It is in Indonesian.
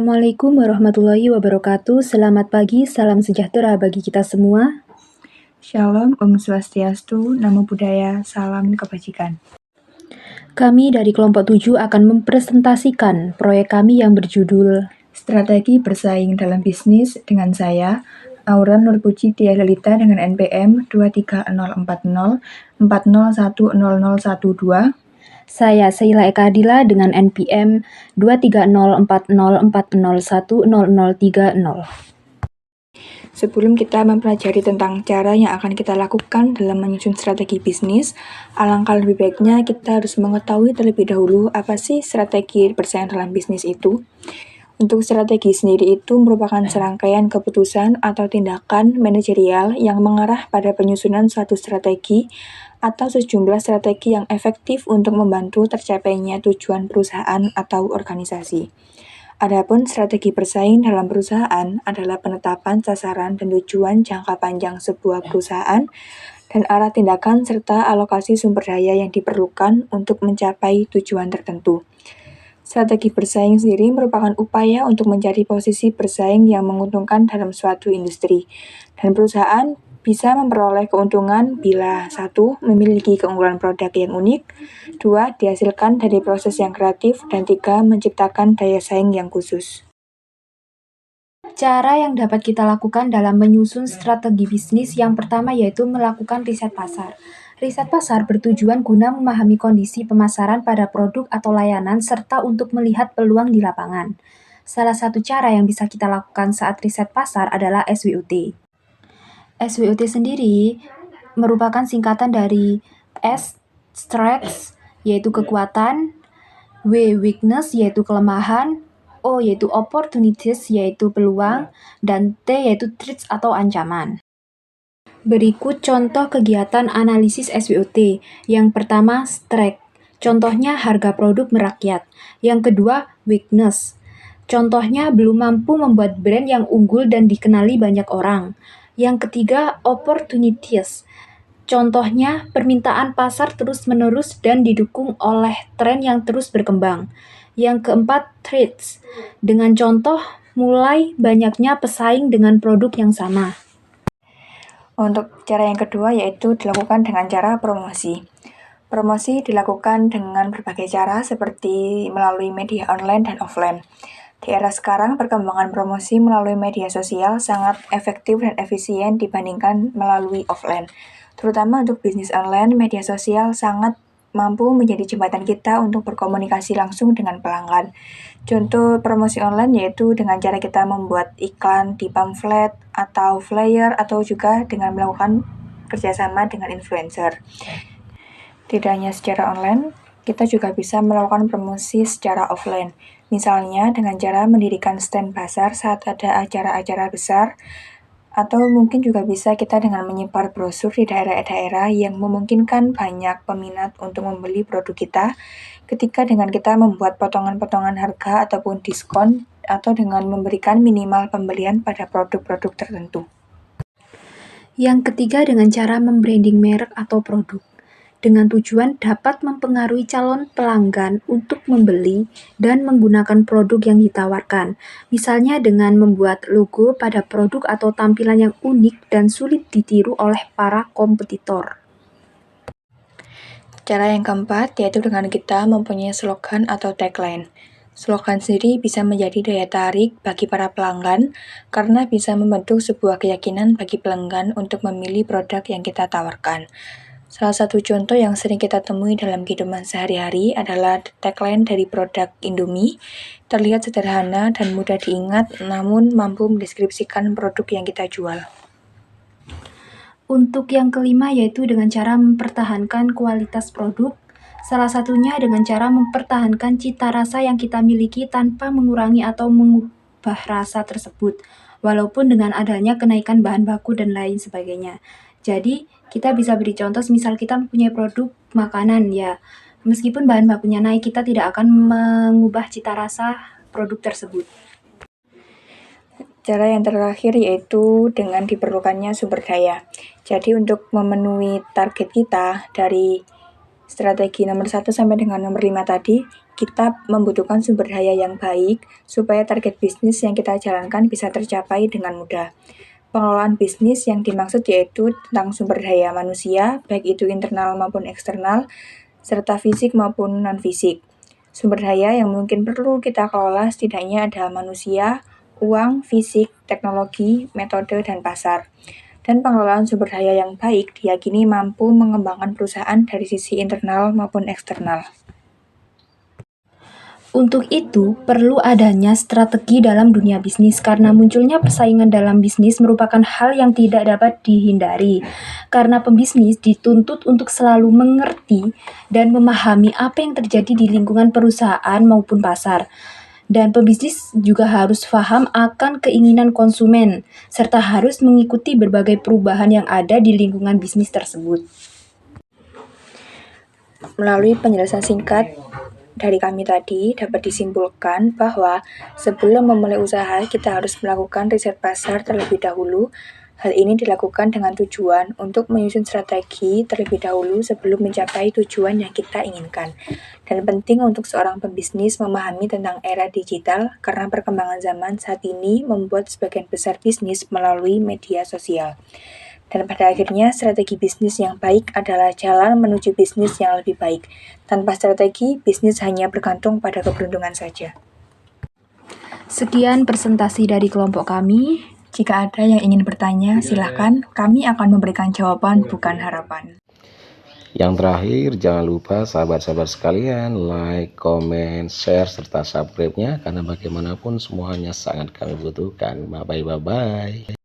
Assalamualaikum warahmatullahi wabarakatuh. Selamat pagi, salam sejahtera bagi kita semua. Shalom, Om Swastiastu, Namo Buddhaya, salam kebajikan. Kami dari kelompok 7 akan mempresentasikan proyek kami yang berjudul Strategi Bersaing dalam Bisnis dengan saya, Aura Nurpuji Tia Lelita dengan NPM 23040 4010012. Saya Sheila Eka Adila dengan NPM 2304040100030. Sebelum kita mempelajari tentang cara yang akan kita lakukan dalam menyusun strategi bisnis, alangkah lebih baiknya kita harus mengetahui terlebih dahulu apa sih strategi bersaing dalam bisnis itu. Untuk strategi sendiri itu merupakan serangkaian keputusan atau tindakan manajerial yang mengarah pada penyusunan suatu strategi atau sejumlah strategi yang efektif untuk membantu tercapainya tujuan perusahaan atau organisasi. Adapun strategi bersaing dalam perusahaan adalah penetapan sasaran dan tujuan jangka panjang sebuah perusahaan dan arah tindakan serta alokasi sumber daya yang diperlukan untuk mencapai tujuan tertentu. Strategi bersaing sendiri merupakan upaya untuk mencari posisi bersaing yang menguntungkan dalam suatu industri, dan perusahaan bisa memperoleh keuntungan bila 1. Memiliki keunggulan produk yang unik, 2. Dihasilkan dari proses yang kreatif, dan 3. Menciptakan daya saing yang khusus. Cara yang dapat kita lakukan dalam menyusun strategi bisnis yang pertama yaitu melakukan riset pasar. Riset pasar bertujuan guna memahami kondisi pemasaran pada produk atau layanan serta untuk melihat peluang di lapangan. Salah satu cara yang bisa kita lakukan saat riset pasar adalah SWOT. SWOT sendiri merupakan singkatan dari S, strengths, yaitu kekuatan, W, weakness, yaitu kelemahan, O, yaitu opportunities, yaitu peluang, dan T, yaitu threats atau ancaman. Berikut contoh kegiatan analisis SWOT. Yang pertama, strength. Contohnya harga produk merakyat. Yang kedua, weakness. Contohnya belum mampu membuat brand yang unggul dan dikenali banyak orang. Yang ketiga, opportunities. Contohnya, permintaan pasar terus-menerus dan didukung oleh tren yang terus berkembang. Yang keempat, threats. Dengan contoh, mulai banyaknya pesaing dengan produk yang sama. Untuk cara yang kedua yaitu dilakukan dengan cara promosi. Promosi dilakukan dengan berbagai cara seperti melalui media online dan offline. Di era sekarang, perkembangan promosi melalui media sosial sangat efektif dan efisien dibandingkan melalui offline. Terutama untuk bisnis online, media sosial sangat mampu menjadi jembatan kita untuk berkomunikasi langsung dengan pelanggan. Contoh promosi online yaitu dengan cara kita membuat iklan di pamflet atau flyer atau juga dengan melakukan kerjasama dengan influencer. Tidak hanya secara online, kita juga bisa melakukan promosi secara offline. Misalnya dengan cara mendirikan stand pasar saat ada acara-acara besar, atau mungkin juga bisa kita dengan menyebar brosur di daerah-daerah yang memungkinkan banyak peminat untuk membeli produk kita, ketika dengan kita membuat potongan-potongan harga ataupun diskon, atau dengan memberikan minimal pembelian pada produk-produk tertentu. Yang ketiga dengan cara membranding merek atau produk. Dengan tujuan dapat mempengaruhi calon pelanggan untuk membeli dan menggunakan produk yang ditawarkan. Misalnya dengan membuat logo pada produk atau tampilan yang unik dan sulit ditiru oleh para kompetitor. Cara yang keempat yaitu dengan kita mempunyai slogan atau tagline. Slogan sendiri bisa menjadi daya tarik bagi para pelanggan karena bisa membentuk sebuah keyakinan bagi pelanggan untuk memilih produk yang kita tawarkan. Salah satu contoh yang sering kita temui dalam kehidupan sehari-hari adalah tagline dari produk Indomie. Terlihat sederhana dan mudah diingat, namun mampu mendeskripsikan produk yang kita jual. Untuk yang kelima yaitu dengan cara mempertahankan kualitas produk. Salah satunya dengan cara mempertahankan cita rasa yang kita miliki tanpa mengurangi atau mengubah rasa tersebut, walaupun dengan adanya kenaikan bahan baku dan lain sebagainya. Jadi, kita bisa beri contoh, misal kita mempunyai produk makanan ya, meskipun bahan bakunya naik, kita tidak akan mengubah cita rasa produk tersebut. Cara yang terakhir yaitu dengan diperlukannya sumber daya. Jadi untuk memenuhi target kita dari strategi nomor 1 sampai dengan nomor 5 tadi, kita membutuhkan sumber daya yang baik supaya target bisnis yang kita jalankan bisa tercapai dengan mudah. Pengelolaan bisnis yang dimaksud yaitu tentang sumber daya manusia, baik itu internal maupun eksternal, serta fisik maupun non-fisik. Sumber daya yang mungkin perlu kita kelola setidaknya ada manusia, uang, fisik, teknologi, metode, dan pasar. Dan pengelolaan sumber daya yang baik diyakini mampu mengembangkan perusahaan dari sisi internal maupun eksternal. Untuk itu, perlu adanya strategi dalam dunia bisnis karena munculnya persaingan dalam bisnis merupakan hal yang tidak dapat dihindari. Karena pembisnis dituntut untuk selalu mengerti dan memahami apa yang terjadi di lingkungan perusahaan maupun pasar. Dan pembisnis juga harus paham akan keinginan konsumen, serta harus mengikuti berbagai perubahan yang ada di lingkungan bisnis tersebut. Melalui penjelasan singkat dari kami tadi, dapat disimpulkan bahwa sebelum memulai usaha, kita harus melakukan riset pasar terlebih dahulu. Hal ini dilakukan dengan tujuan untuk menyusun strategi terlebih dahulu sebelum mencapai tujuan yang kita inginkan. Dan penting untuk seorang pembisnis memahami tentang era digital karena perkembangan zaman saat ini membuat sebagian besar bisnis melalui media sosial. Dan pada akhirnya, strategi bisnis yang baik adalah jalan menuju bisnis yang lebih baik. Tanpa strategi, bisnis hanya bergantung pada keberuntungan saja. Sekian presentasi dari kelompok kami. Jika ada yang ingin bertanya, silakan. Kami akan memberikan jawaban, bukan harapan. Yang terakhir, jangan lupa sahabat-sahabat sekalian, like, comment, share, serta subscribe-nya, karena bagaimanapun semuanya sangat kami butuhkan. Bye-bye.